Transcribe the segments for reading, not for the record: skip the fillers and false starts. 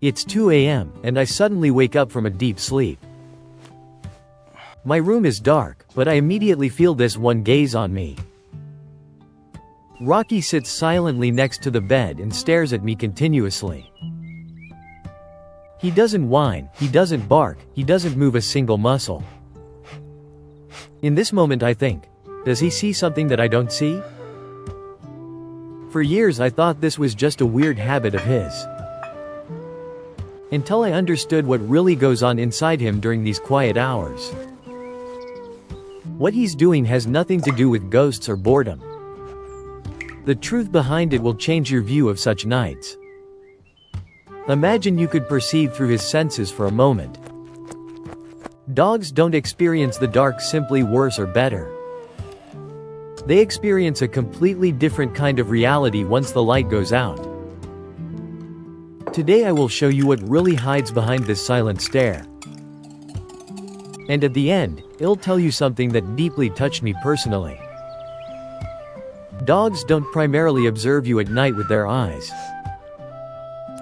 It's 2 a.m., and I suddenly wake up from a deep sleep. My room is dark, but I immediately feel this one gaze on me. Rocky sits silently next to the bed and stares at me continuously. He doesn't whine, he doesn't bark, he doesn't move a single muscle. In this moment I think, does he see something that I don't see? For years I thought this was just a weird habit of his. Until I understood what really goes on inside him during these quiet hours. What he's doing has nothing to do with ghosts or boredom. The truth behind it will change your view of such nights. Imagine you could perceive through his senses for a moment. Dogs don't experience the dark simply worse or better. They experience a completely different kind of reality once the light goes out. Today I will show you what really hides behind this silent stare. And at the end, it'll tell you something that deeply touched me personally. Dogs don't primarily observe you at night with their eyes.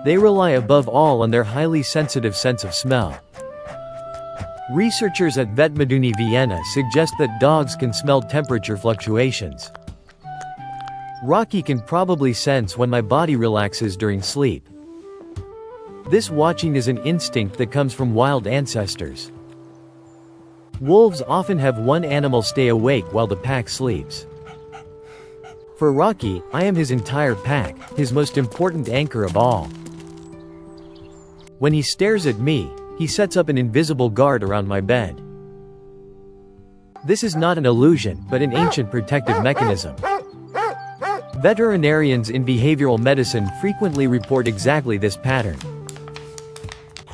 They rely above all on their highly sensitive sense of smell. Researchers at Vetmeduni Vienna suggest that dogs can smell temperature fluctuations. Rocky can probably sense when my body relaxes during sleep. This watching is an instinct that comes from wild ancestors. Wolves often have one animal stay awake while the pack sleeps. For Rocky, I am his entire pack, his most important anchor of all. When he stares at me, he sets up an invisible guard around my bed. This is not an illusion, but an ancient protective mechanism. Veterinarians in behavioral medicine frequently report exactly this pattern.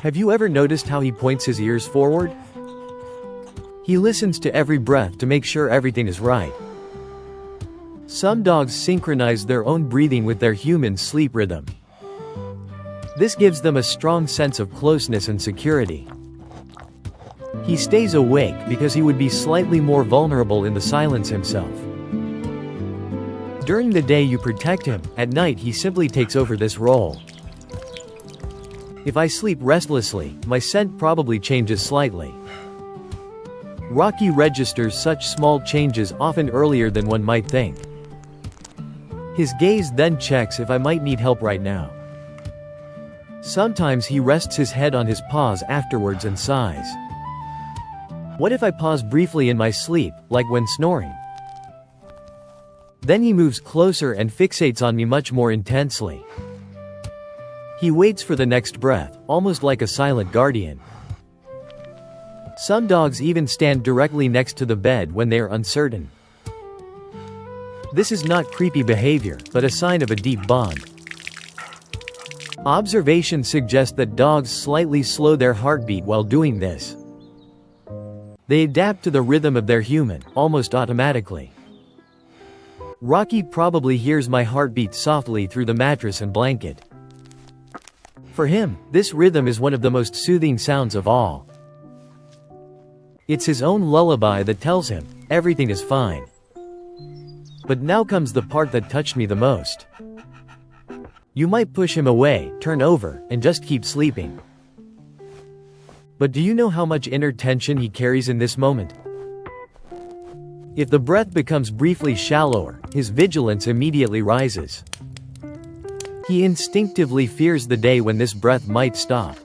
Have you ever noticed how he points his ears forward? He listens to every breath to make sure everything is right. Some dogs synchronize their own breathing with their human sleep rhythm. This gives them a strong sense of closeness and security. He stays awake because he would be slightly more vulnerable in the silence himself. During the day you protect him, at night he simply takes over this role. If I sleep restlessly, my scent probably changes slightly. Rocky registers such small changes often earlier than one might think. His gaze then checks if I might need help right now. Sometimes he rests his head on his paws afterwards and sighs. What if I pause briefly in my sleep, like when snoring? Then he moves closer and fixates on me much more intensely. He waits for the next breath, almost like a silent guardian. Some dogs even stand directly next to the bed when they are uncertain. This is not creepy behavior, but a sign of a deep bond. Observations suggest that dogs slightly slow their heartbeat while doing this. They adapt to the rhythm of their human, almost automatically. Rocky probably hears my heartbeat softly through the mattress and blanket. For him, this rhythm is one of the most soothing sounds of all. It's his own lullaby that tells him, everything is fine. But now comes the part that touched me the most. You might push him away, turn over, and just keep sleeping. But do you know how much inner tension he carries in this moment? If the breath becomes briefly shallower, his vigilance immediately rises. He instinctively fears the day when this breath might stop.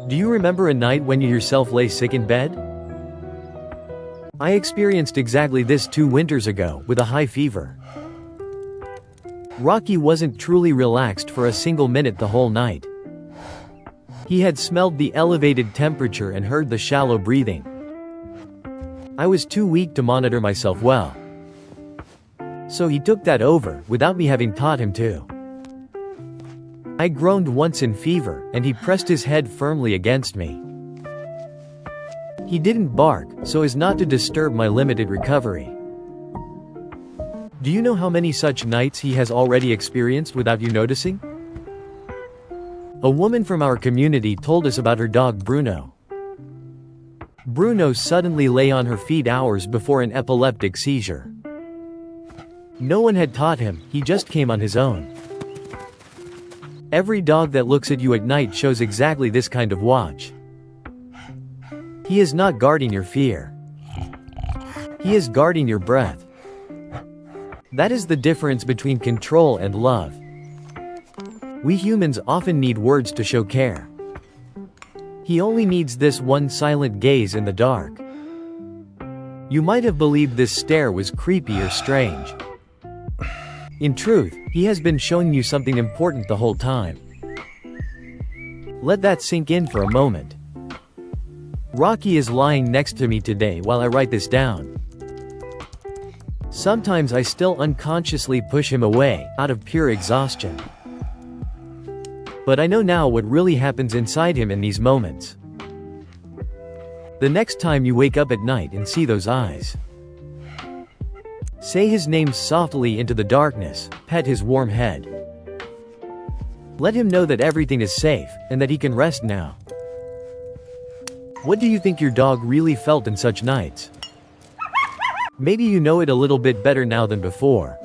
Do you remember a night when you yourself lay sick in bed? I experienced exactly this 2 winters ago, with a high fever. Rocky wasn't truly relaxed for a single minute the whole night. He had smelled the elevated temperature and heard the shallow breathing. I was too weak to monitor myself well. So he took that over, without me having taught him to. I groaned once in fever, and he pressed his head firmly against me. He didn't bark, so as not to disturb my limited recovery. Do you know how many such nights he has already experienced without you noticing? A woman from our community told us about her dog Bruno. Bruno suddenly lay on her feet hours before an epileptic seizure. No one had taught him, he just came on his own. Every dog that looks at you at night shows exactly this kind of watch. He is not guarding your fear. He is guarding your breath. That is the difference between control and love. We humans often need words to show care. He only needs this one silent gaze in the dark. You might have believed this stare was creepy or strange. In truth, he has been showing you something important the whole time. Let that sink in for a moment. Rocky is lying next to me today while I write this down. Sometimes I still unconsciously push him away, out of pure exhaustion. But I know now what really happens inside him in these moments. The next time you wake up at night and see those eyes, say his name softly into the darkness, pet his warm head. Let him know that everything is safe, and that he can rest now. What do you think your dog really felt in such nights? Maybe you know it a little bit better now than before.